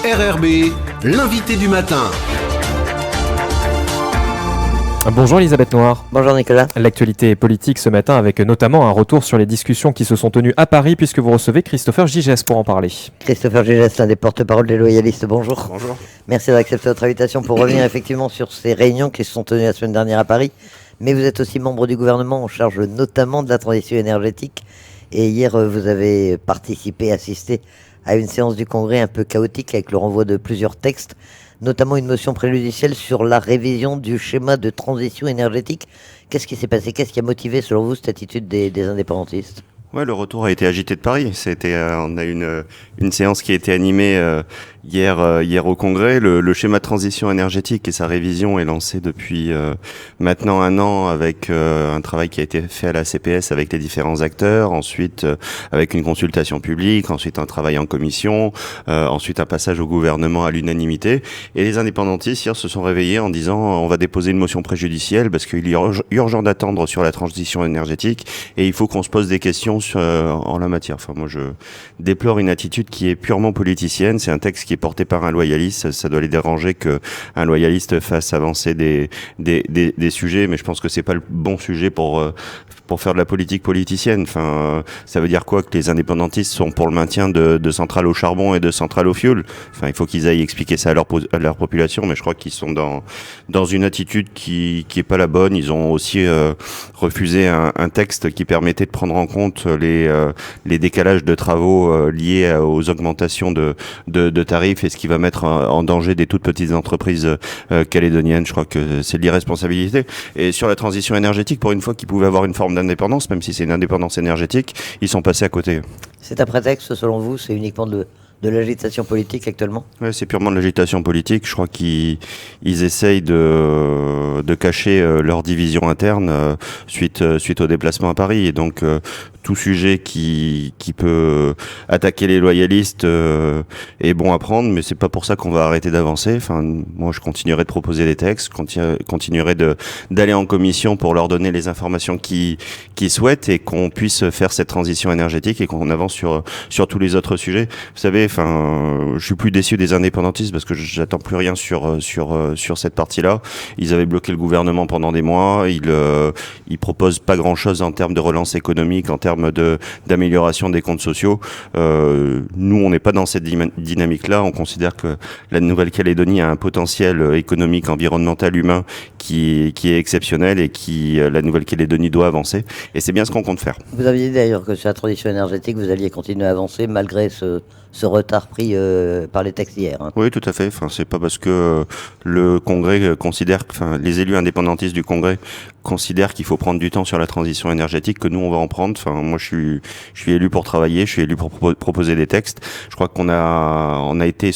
RRB, l'invité du matin. Bonjour Elisabeth Noir. Bonjour Nicolas. L'actualité politique ce matin avec notamment un retour sur les discussions qui se sont tenues à Paris puisque vous recevez Christopher Gigès pour en parler. Christopher Gigès, l'un des porte-parole des loyalistes, bonjour. Bonjour. Merci d'avoir accepté notre invitation pour revenir effectivement sur ces réunions qui se sont tenues la semaine dernière à Paris. Mais vous êtes aussi membre du gouvernement en charge notamment de la transition énergétique. Et hier, vous avez participé, assisté à une séance du Congrès un peu chaotique avec le renvoi de plusieurs textes, notamment une motion préjudicielle sur la révision du schéma de transition énergétique. Qu'est-ce qui s'est passé? Qu'est-ce qui a motivé, selon vous, cette attitude des indépendantistes? Ouais, le retour a été agité de Paris. On a une séance qui a été animée hier au Congrès. Le schéma de transition énergétique et sa révision est lancé depuis maintenant un an avec un travail qui a été fait à la CPS avec les différents acteurs, ensuite avec une consultation publique, ensuite un travail en commission, ensuite un passage au gouvernement à l'unanimité. Et les indépendantistes hier se sont réveillés en disant on va déposer une motion préjudicielle parce qu'il est urgent d'attendre sur la transition énergétique et il faut qu'on se pose des questions en la matière. Enfin, moi, je déplore une attitude qui est purement politicienne. C'est un texte qui est porté par un loyaliste. Ça doit les déranger que un loyaliste fasse avancer des sujets, mais je pense que c'est pas le bon sujet pour faire de la politique politicienne. Enfin, ça veut dire quoi? Que les indépendantistes sont pour le maintien de centrales au charbon et de centrales au fioul. Enfin, il faut qu'ils aillent expliquer ça à leur population, mais je crois qu'ils sont dans une attitude qui est pas la bonne. Ils ont aussi refusé un texte qui permettait de prendre en compte les décalages de travaux liés aux augmentations de tarifs et ce qui va mettre en danger des toutes petites entreprises calédoniennes. Je crois que c'est de l'irresponsabilité. Et sur la transition énergétique, pour une fois qu'ils pouvaient avoir une forme d'indépendance, même si c'est une indépendance énergétique, ils sont passés à côté. C'est un prétexte, selon vous? C'est uniquement de l'agitation politique actuellement? Ouais, c'est purement de l'agitation politique. Je crois qu'ils essayent de cacher leur division interne suite au déplacement à Paris. Et donc tout sujet qui peut attaquer les loyalistes est bon à prendre, mais c'est pas pour ça qu'on va arrêter d'avancer. Enfin, moi, je continuerai de proposer des textes, continuerai d'aller en commission pour leur donner les informations qu'ils souhaitent et qu'on puisse faire cette transition énergétique et qu'on avance sur tous les autres sujets. Vous savez, enfin, je suis plus déçu des indépendantistes parce que j'attends plus rien sur cette partie-là. Ils avaient bloqué le gouvernement pendant des mois. Ils proposent pas grand-chose en termes de relance économique, en termes d'amélioration des comptes sociaux. Nous, on n'est pas dans cette dynamique-là. On considère que la Nouvelle-Calédonie a un potentiel économique, environnemental, humain qui est exceptionnel et la Nouvelle-Calédonie doit avancer. Et c'est bien ce qu'on compte faire. Vous aviez dit d'ailleurs que sur la transition énergétique, vous alliez continuer à avancer malgré ce retard pris par les textes hier. Hein. Oui, tout à fait. Enfin, c'est pas parce que le Congrès les élus indépendantistes du Congrès considèrent qu'il faut prendre du temps sur la transition énergétique que nous on va en prendre. Enfin, moi je suis élu pour travailler, je suis élu pour proposer des textes. Je crois qu'on a été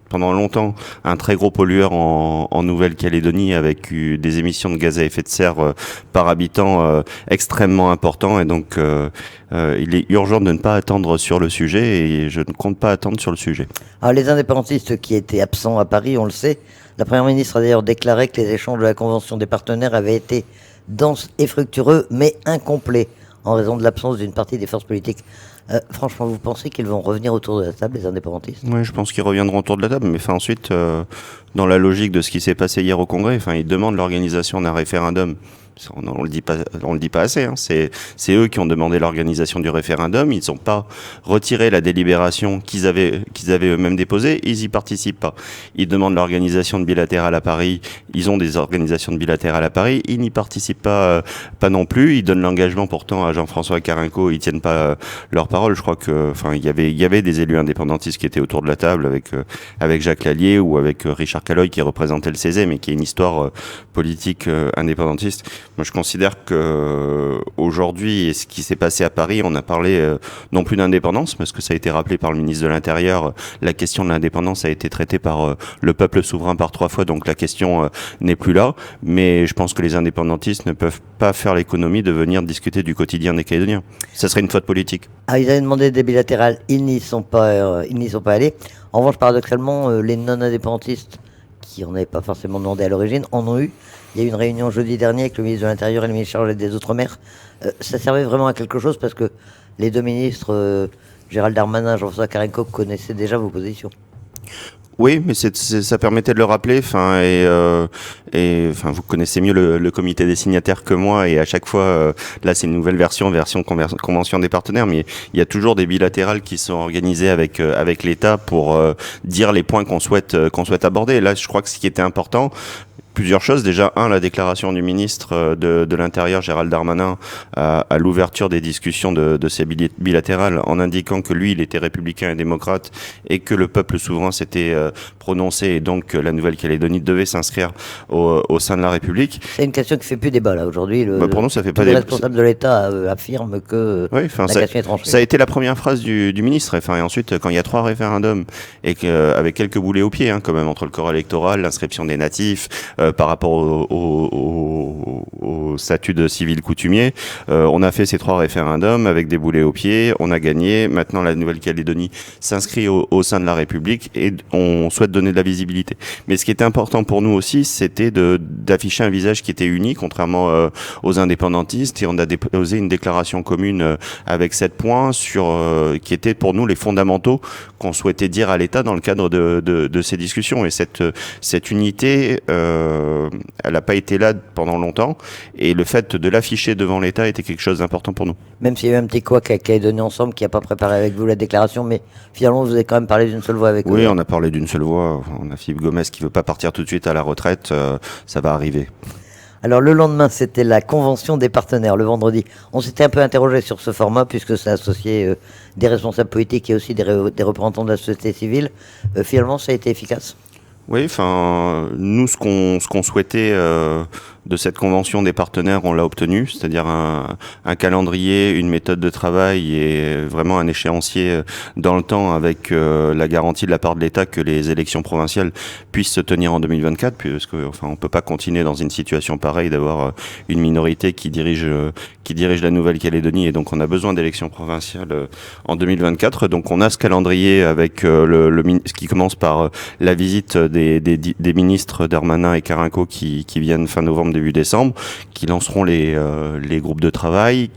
pendant longtemps un très gros pollueur en Nouvelle-Calédonie avec des émissions de gaz à effet de serre par habitant extrêmement importants et donc il est urgent de ne pas attendre sur le sujet et je ne compte pas attendre sur le sujet. Alors les indépendantistes qui étaient absents à Paris, on le sait, la Première ministre a d'ailleurs déclaré que les échanges de la Convention des partenaires avaient été denses et fructueux mais incomplets en raison de l'absence d'une partie des forces politiques. Franchement, vous pensez qu'ils vont revenir autour de la table, les indépendantistes? Oui, je pense qu'ils reviendront autour de la table, mais ensuite, dans la logique de ce qui s'est passé hier au Congrès, ils demandent l'organisation d'un référendum. On le dit pas assez. Hein. C'est eux qui ont demandé l'organisation du référendum. Ils n'ont pas retiré la délibération qu'ils avaient eux-mêmes déposée. Ils y participent pas. Ils demandent l'organisation de bilatérales à Paris. Ils ont des organisations de bilatérales à Paris. Ils n'y participent pas non plus. Ils donnent l'engagement pourtant à Jean-François Carenco. Ils tiennent pas leur parole. Je crois que, il y avait des élus indépendantistes qui étaient autour de la table avec Jacques Lallier ou avec Richard Calloy qui représentait le CESE, mais qui est une histoire politique indépendantiste. Moi, je considère que aujourd'hui, et ce qui s'est passé à Paris, on a parlé non plus d'indépendance, parce que ça a été rappelé par le ministre de l'Intérieur. La question de l'indépendance a été traitée par le peuple souverain par 3 fois, donc la question n'est plus là. Mais je pense que les indépendantistes ne peuvent pas faire l'économie de venir discuter du quotidien des Calédoniens. Ça serait une faute politique. Ah, ils avaient demandé des bilatérales, ils n'y sont pas allés. En revanche, paradoxalement, les non-indépendantistes qui n'en avaient pas forcément demandé à l'origine en ont eu. Il y a eu une réunion jeudi dernier avec le ministre de l'Intérieur et le ministre chargé des Outre-mer. Ça servait vraiment à quelque chose parce que les deux ministres, Gérald Darmanin et Jean-François Carenco, connaissaient déjà vos positions. Oui, mais ça permettait de le rappeler. Vous connaissez mieux le comité des signataires que moi, et à chaque fois, là, c'est une nouvelle version convention des partenaires, mais il y a toujours des bilatérales qui sont organisées avec l'État pour dire les points qu'on souhaite aborder. Et là, je crois que ce qui était important. Plusieurs choses. Déjà, la déclaration du ministre de l'Intérieur, Gérald Darmanin, à l'ouverture des discussions de ces bilatérales, en indiquant que lui, il était républicain et démocrate, et que le peuple souverain s'était prononcé, et donc que la Nouvelle-Calédonie devait s'inscrire au sein de la République. C'est une question qui fait plus débat, là, aujourd'hui. Pour nous, ça fait pas débat. Le responsable de l'État affirme que la question est tranchée. Ça a été la première phrase du ministre. Et ensuite, quand il y a 3 référendums, et avec quelques boulets aux pieds, quand même, entre le corps électoral, l'inscription des natifs, par rapport au statut de civil coutumier, on a fait ces 3 référendums avec des boulets aux pieds, on a gagné. Maintenant, la Nouvelle-Calédonie s'inscrit au sein de la République, et on souhaite donner de la visibilité. Mais ce qui était important pour nous aussi, c'était d'afficher un visage qui était uni, contrairement aux indépendantistes, et on a déposé une déclaration commune avec 7 points qui étaient pour nous les fondamentaux qu'on souhaitait dire à l'État dans le cadre de ces discussions. Et cette unité, elle n'a pas été là pendant longtemps, et le fait de l'afficher devant l'État était quelque chose d'important pour nous. Même s'il y a eu un petit couac qui a donné ensemble, qui n'a pas préparé avec vous la déclaration, mais finalement vous avez quand même parlé d'une seule voix avec eux. Oui, on a parlé d'une seule voix. On a Philippe Gomez qui veut pas partir tout de suite à la retraite, ça va arriver. Alors le lendemain, c'était la convention des partenaires, le vendredi. On s'était un peu interrogé sur ce format, puisque ça associait des responsables politiques et aussi des représentants de la société civile. Finalement, ça a été efficace. Oui, nous, ce qu'on souhaitait de cette convention des partenaires, on l'a obtenu, c'est-à-dire un calendrier, une méthode de travail et vraiment un échéancier dans le temps, avec la garantie de la part de l'État que les élections provinciales puissent se tenir en 2024, puisque on peut pas continuer dans une situation pareille d'avoir une minorité qui dirige la Nouvelle-Calédonie, et donc on a besoin d'élections provinciales en 2024. Donc on a ce calendrier avec ce qui commence par la visite des ministres Darmanin et Carinco qui viennent fin novembre, début décembre, qui lanceront les groupes de travail,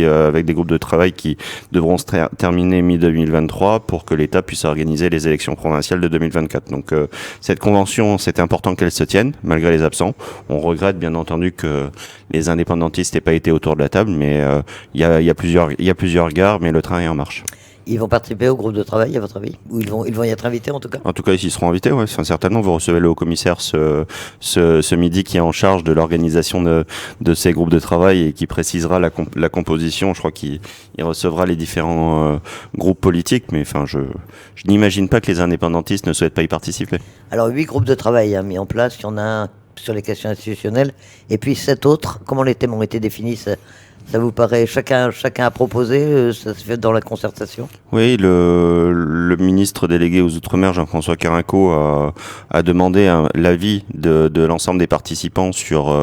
avec des groupes de travail qui devront se terminer mi-2023 pour que l'État puisse organiser les élections provinciales de 2024. Donc cette convention, c'est important qu'elle se tienne, malgré les absents. On regrette bien entendu que les indépendantistes n'aient pas été autour de la table, mais il y a plusieurs gares, mais le train est en marche. Ils vont participer au groupe de travail, à votre avis? Ou ils vont y être invités, en tout cas? En tout cas, ils y seront invités, ouais. Certainement, vous recevez le haut-commissaire ce midi, qui est en charge de l'organisation de ces groupes de travail, et qui précisera la composition. Je crois qu'il recevra les différents groupes politiques, mais je n'imagine pas que les indépendantistes ne souhaitent pas y participer. Alors, 8 groupes de travail mis en place. Il y en a un sur les questions institutionnelles, et puis 7 autres. Comment les thèmes ont été définis? Ça vous paraît, chacun a proposé, ça se fait dans la concertation? Oui, le ministre délégué aux Outre-mer, Jean-François Carinco, a demandé l'avis de l'ensemble des participants sur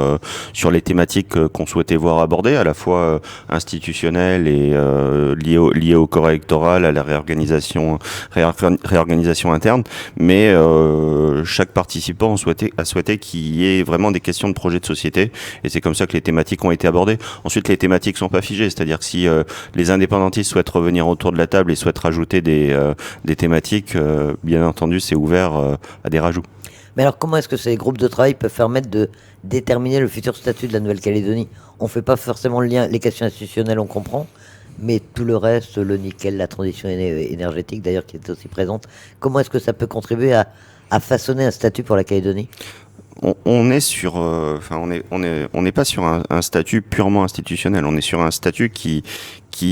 les thématiques qu'on souhaitait voir abordées, à la fois institutionnelles et liées au corps électoral, à la réorganisation interne. Mais chaque participant a souhaité qu'il y ait vraiment des questions de projet de société, et c'est comme ça que les thématiques ont été abordées. Ensuite, les thématiques sont pas figées, c'est-à-dire que si les indépendantistes souhaitent revenir autour de la table et souhaitent rajouter des thématiques, bien entendu, c'est ouvert à des rajouts. Mais alors, comment est-ce que ces groupes de travail peuvent permettre de déterminer le futur statut de la Nouvelle-Calédonie? On fait pas forcément le lien, les questions institutionnelles, on comprend, mais tout le reste, le nickel, la transition énergétique, d'ailleurs, qui est aussi présente, comment est-ce que ça peut contribuer à façonner un statut pour la Calédonie? On est sur, on n'est pas sur un statut purement institutionnel. On est sur un statut qui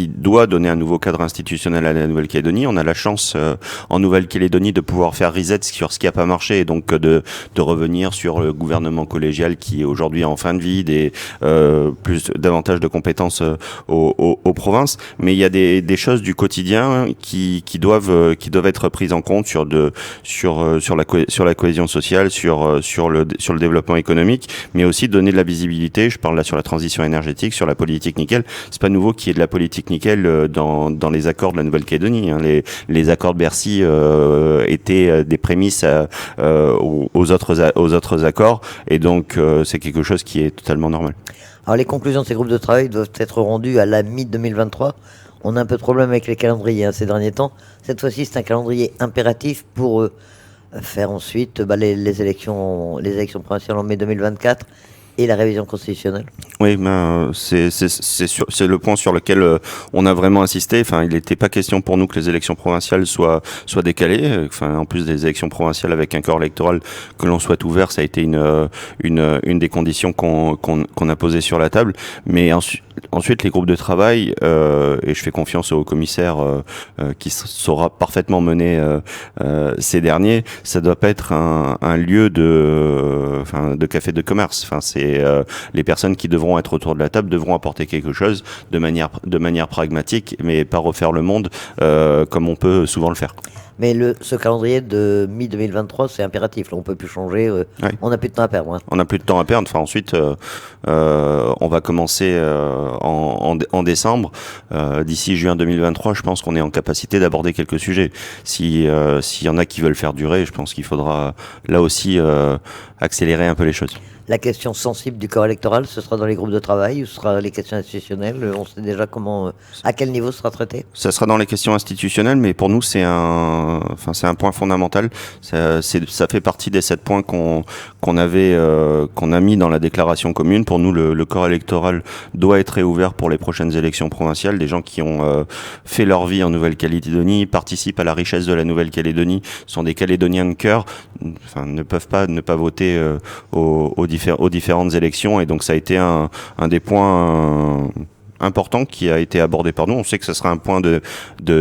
doit donner un nouveau cadre institutionnel à la Nouvelle-Calédonie. On a la chance en Nouvelle-Calédonie de pouvoir faire reset sur ce qui n'a pas marché, et donc de revenir sur le gouvernement collégial qui est aujourd'hui en fin de vie, davantage de compétences aux provinces. Mais il y a des choses du quotidien qui doivent être prises en compte sur la cohésion sociale, sur le développement économique, mais aussi donner de la visibilité. Je parle là sur la transition énergétique, sur la politique nickel. C'est pas nouveau qu'il y ait de la politique nickel dans les accords de la Nouvelle-Calédonie. Les accords de Bercy étaient des prémices aux autres accords, et donc c'est quelque chose qui est totalement normal. Alors les conclusions de ces groupes de travail doivent être rendues à la mi-2023. On a un peu de problème avec les calendriers ces derniers temps. Cette fois-ci, c'est un calendrier impératif pour faire ensuite les élections provinciales en mai 2024 et la révision constitutionnelle. Oui, ben, c'est le point sur lequel on a vraiment insisté. Enfin, il n'était pas question pour nous que les élections provinciales soient décalées. Enfin, en plus des élections provinciales avec un corps électoral, que l'on soit ouvert, ça a été une des conditions qu'on a posées sur la table. Mais ensuite, les groupes de travail, et je fais confiance au commissaire qui saura parfaitement mener ces derniers, ça doit pas être un lieu de café de commerce. Enfin, c'est les personnes qui devront être autour de la table devront apporter quelque chose de manière pragmatique, mais pas refaire le monde comme on peut souvent le faire. Mais ce calendrier de mi-2023, c'est impératif. Là, on ne peut plus changer. Ouais. On n'a plus de temps à perdre. Hein. On n'a plus de temps à perdre. Enfin, ensuite, on va commencer en décembre. D'ici juin 2023, je pense qu'on est en capacité d'aborder quelques sujets. S'il y en a qui veulent faire durer, je pense qu'il faudra là aussi accélérer un peu les choses. La question sensible du corps électoral, ce sera dans les groupes de travail ou ce sera les questions institutionnelles? On sait déjà à quel niveau ce sera traité? Ça sera dans les questions institutionnelles, mais pour nous, c'est un point fondamental. Ça fait partie des 7 points qu'on a mis dans la déclaration commune. Pour nous, le corps électoral doit être réouvert pour les prochaines élections provinciales. Des gens qui ont fait leur vie en Nouvelle-Calédonie, participent à la richesse de la Nouvelle-Calédonie, sont des Calédoniens de cœur, enfin, ne peuvent pas ne pas voter aux différentes élections, et donc ça a été un des points important qui a été abordé par nous. On sait que ce sera un point de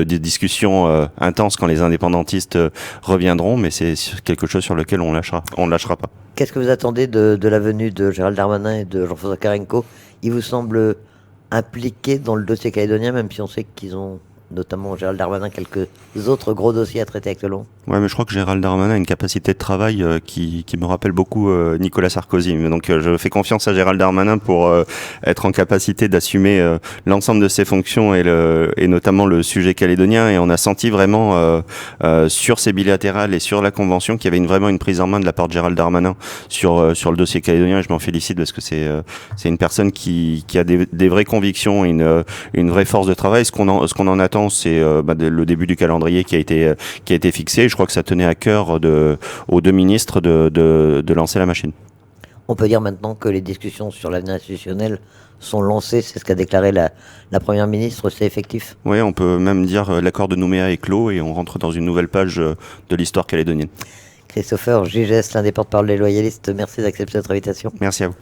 discussion intense quand les indépendantistes reviendront, mais c'est quelque chose sur lequel on ne lâchera pas. Qu'est-ce que vous attendez de la venue de Gérald Darmanin et de Jean-François Carenco? Ils vous semblent impliqués dans le dossier calédonien, même si on sait qu'ils ont, notamment Gérald Darmanin, quelques autres gros dossiers à traiter actuellement? Ouais, mais je crois que Gérald Darmanin a une capacité de travail qui me rappelle beaucoup Nicolas Sarkozy. Donc je fais confiance à Gérald Darmanin pour être en capacité d'assumer l'ensemble de ses fonctions et notamment le sujet calédonien. Et on a senti vraiment sur ces bilatérales et sur la convention qu'il y avait vraiment une prise en main de la part de Gérald Darmanin sur le dossier calédonien. Et je m'en félicite parce que c'est une personne qui a des vraies convictions et une vraie force de travail. Ce qu'on en attend, c'est le début du calendrier qui a été fixé. Je crois que ça tenait à cœur aux deux ministres de lancer la machine. On peut dire maintenant que les discussions sur l'avenir institutionnel sont lancées, c'est ce qu'a déclaré la Première ministre, c'est effectif? Oui, on peut même dire l'accord de Nouméa est clos et on rentre dans une nouvelle page de l'histoire calédonienne. Christopher Gigès, l'un des porte-parole des loyalistes, merci d'accepter notre invitation. Merci à vous.